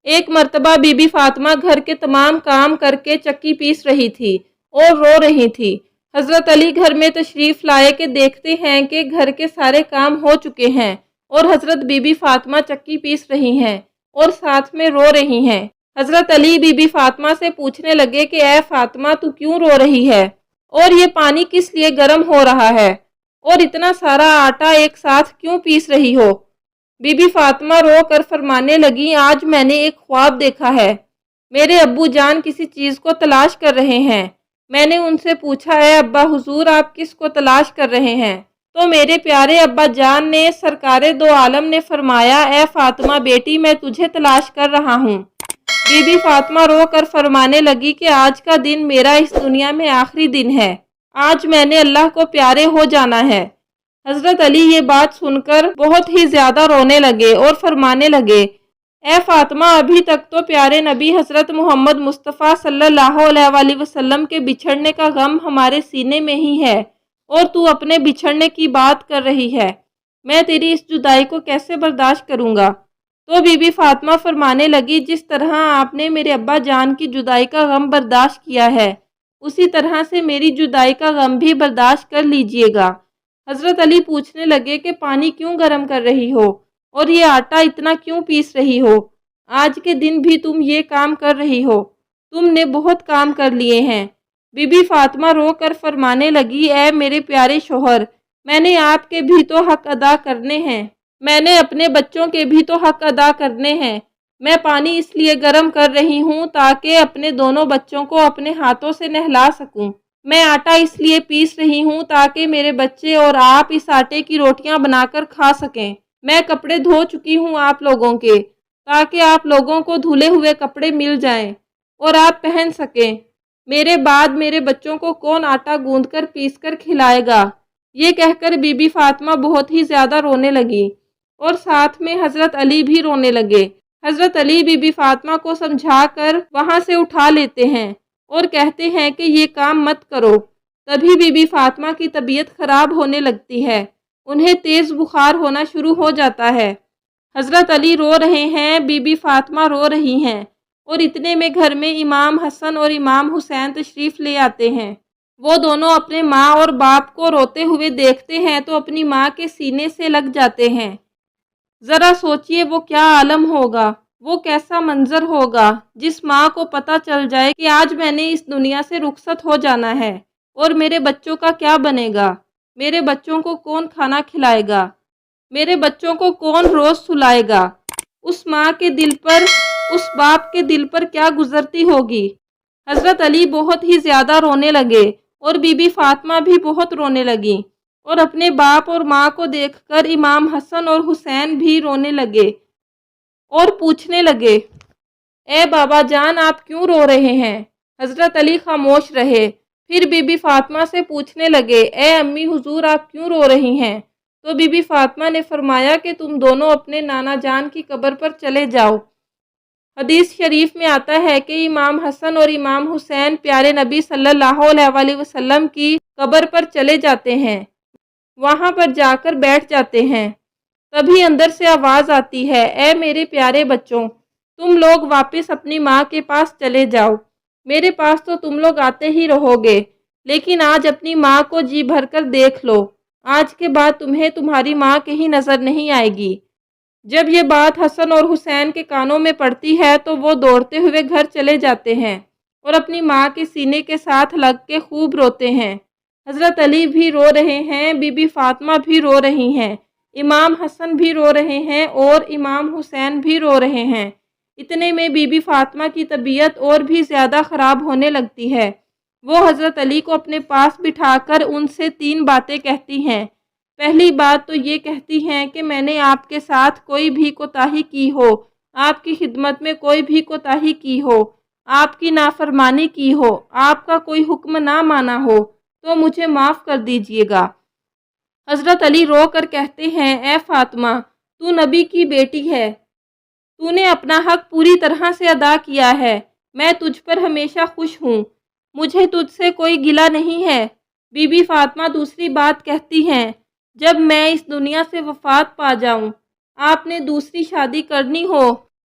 ایک مرتبہ be be Fatima گھر کے تمام کام کر کے چکی پیس رہی تھی اور رو رہی تھی۔ حضرت علی گھر میں تشریف لائے کہ دیکھتے ہیں کہ گھر کے سارے کام ہو چکے ہیں اور حضرت بی بی فاطمہ چکی پیس رہی ہیں اور ساتھ میں رو رہی ہیں۔ حضرت علی بی بی فاطمہ سے پوچھنے لگے کہ اے فاطمہ تو کیوں رو رہی ہے اور یہ پانی کس لیے گرم ہو رہا ہے اور اتنا سارا آٹا ایک ساتھ کیوں پیس رہی ہو؟ بی بی فاطمہ رو کر فرمانے لگی آج میں نے ایک خواب دیکھا ہے۔ میرے ابو جان کسی چیز کو تلاش کر رہے ہیں۔ میں نے ان سے پوچھا اے ابا حضور آپ کس کو تلاش کر رہے ہیں؟ تو میرے پیارے ابا جان نے سرکار دو عالم نے فرمایا اے فاطمہ بیٹی میں تجھے تلاش کر رہا ہوں۔ بی بی فاطمہ رو کر فرمانے لگی کہ آج کا دن میرا اس دنیا میں آخری دن ہے۔ آج میں نے اللہ کو پیارے ہو جانا ہے۔ حضرت علی یہ بات سن کر بہت ہی زیادہ رونے لگے اور فرمانے لگے اے فاطمہ ابھی تک تو پیارے نبی حضرت محمد مصطفیٰ صلی اللہ علیہ وآلہ وسلم کے بچھڑنے کا غم ہمارے سینے میں ہی ہے اور تو اپنے بچھڑنے کی بات کر رہی ہے۔ میں تیری اس جدائی کو کیسے برداشت کروں گا؟ تو بی بی فاطمہ فرمانے لگی جس طرح آپ نے میرے ابا جان کی جدائی کا غم برداشت کیا ہے اسی طرح سے میری جدائی کا غم بھی برداشت کر لیجئے گا۔ حضرت علی پوچھنے لگے کہ پانی کیوں گرم کر رہی ہو اور یہ آٹا اتنا کیوں پیس رہی ہو؟ آج کے دن بھی تم یہ کام کر رہی ہو، تم نے بہت کام کر لیے ہیں۔ بی بی فاطمہ رو کر فرمانے لگی اے میرے پیارے شوہر میں نے آپ کے بھی تو حق ادا کرنے ہیں، میں نے اپنے بچوں کے بھی تو حق ادا کرنے ہیں۔ میں پانی اس لیے گرم کر رہی ہوں تاکہ اپنے دونوں بچوں کو اپنے ہاتھوں سے نہلا سکوں۔ میں آٹا اس لیے پیس رہی ہوں تاکہ میرے بچے اور آپ اس آٹے کی روٹیاں بنا کر کھا سکیں۔ میں کپڑے دھو چکی ہوں آپ لوگوں کے تاکہ آپ لوگوں کو دھلے ہوئے کپڑے مل جائیں اور آپ پہن سکیں۔ میرے بعد میرے بچوں کو کون آٹا گوندھ کر پیس کر کھلائے گا؟ یہ کہہ کر بی بی فاطمہ بہت ہی زیادہ رونے لگی اور ساتھ میں حضرت علی بھی رونے لگے۔ حضرت علی بی بی فاطمہ کو سمجھا کر وہاں سے اٹھا لیتے ہیں اور کہتے ہیں کہ یہ کام مت کرو۔ تبھی بی بی فاطمہ کی طبیعت خراب ہونے لگتی ہے، انہیں تیز بخار ہونا شروع ہو جاتا ہے۔ حضرت علی رو رہے ہیں، بی بی فاطمہ رو رہی ہیں اور اتنے میں گھر میں امام حسن اور امام حسین تشریف لے آتے ہیں۔ وہ دونوں اپنے ماں اور باپ کو روتے ہوئے دیکھتے ہیں تو اپنی ماں کے سینے سے لگ جاتے ہیں۔ ذرا سوچئے وہ کیا عالم ہوگا، وہ کیسا منظر ہوگا جس ماں کو پتہ چل جائے کہ آج میں نے اس دنیا سے رخصت ہو جانا ہے اور میرے بچوں کا کیا بنے گا؟ میرے بچوں کو کون کھانا کھلائے گا؟ میرے بچوں کو کون روز سلائے گا؟ اس ماں کے دل پر، اس باپ کے دل پر کیا گزرتی ہوگی؟ حضرت علی بہت ہی زیادہ رونے لگے اور بی بی فاطمہ بھی بہت رونے لگی اور اپنے باپ اور ماں کو دیکھ کر امام حسن اور حسین بھی رونے لگے اور پوچھنے لگے اے بابا جان آپ کیوں رو رہے ہیں؟ حضرت علی خاموش رہے۔ پھر بی بی فاطمہ سے پوچھنے لگے اے امی حضور آپ کیوں رو رہی ہیں؟ تو بی بی فاطمہ نے فرمایا کہ تم دونوں اپنے نانا جان کی قبر پر چلے جاؤ۔ حدیث شریف میں آتا ہے کہ امام حسن اور امام حسین پیارے نبی صلی اللہ علیہ وآلہ وسلم کی قبر پر چلے جاتے ہیں، وہاں پر جا کر بیٹھ جاتے ہیں۔ تبھی اندر سے آواز آتی ہے اے میرے پیارے بچوں تم لوگ واپس اپنی ماں کے پاس چلے جاؤ، میرے پاس تو تم لوگ آتے ہی رہو گے، لیکن آج اپنی ماں کو جی بھر کر دیکھ لو، آج کے بعد تمہیں تمہاری ماں کہیں نظر نہیں آئے گی۔ جب یہ بات حسن اور حسین کے کانوں میں پڑتی ہے تو وہ دوڑتے ہوئے گھر چلے جاتے ہیں اور اپنی ماں کے سینے کے ساتھ لگ کے خوب روتے ہیں۔ حضرت علی بھی رو رہے ہیں، بی بی فاطمہ بھی رو رہی ہیں، امام حسن بھی رو رہے ہیں اور امام حسین بھی رو رہے ہیں۔ اتنے میں بی بی فاطمہ کی طبیعت اور بھی زیادہ خراب ہونے لگتی ہے۔ وہ حضرت علی کو اپنے پاس بٹھا کر ان سے 3 باتیں کہتی ہیں۔ پہلی بات تو یہ کہتی ہیں کہ میں نے آپ کے ساتھ کوئی بھی کوتاہی کی ہو، آپ کی خدمت میں کوئی بھی کوتاہی کی ہو، آپ کی نافرمانی کی ہو، آپ کا کوئی حکم نہ مانا ہو تو مجھے معاف کر دیجئے گا۔ حضرت علی رو کر کہتے ہیں اے فاطمہ تو نبی کی بیٹی ہے، تو نے اپنا حق پوری طرح سے ادا کیا ہے، میں تجھ پر ہمیشہ خوش ہوں، مجھے تجھ سے کوئی گلہ نہیں ہے۔ بی بی فاطمہ دوسری بات کہتی ہیں جب میں اس دنیا سے وفات پا جاؤں، آپ نے دوسری شادی کرنی ہو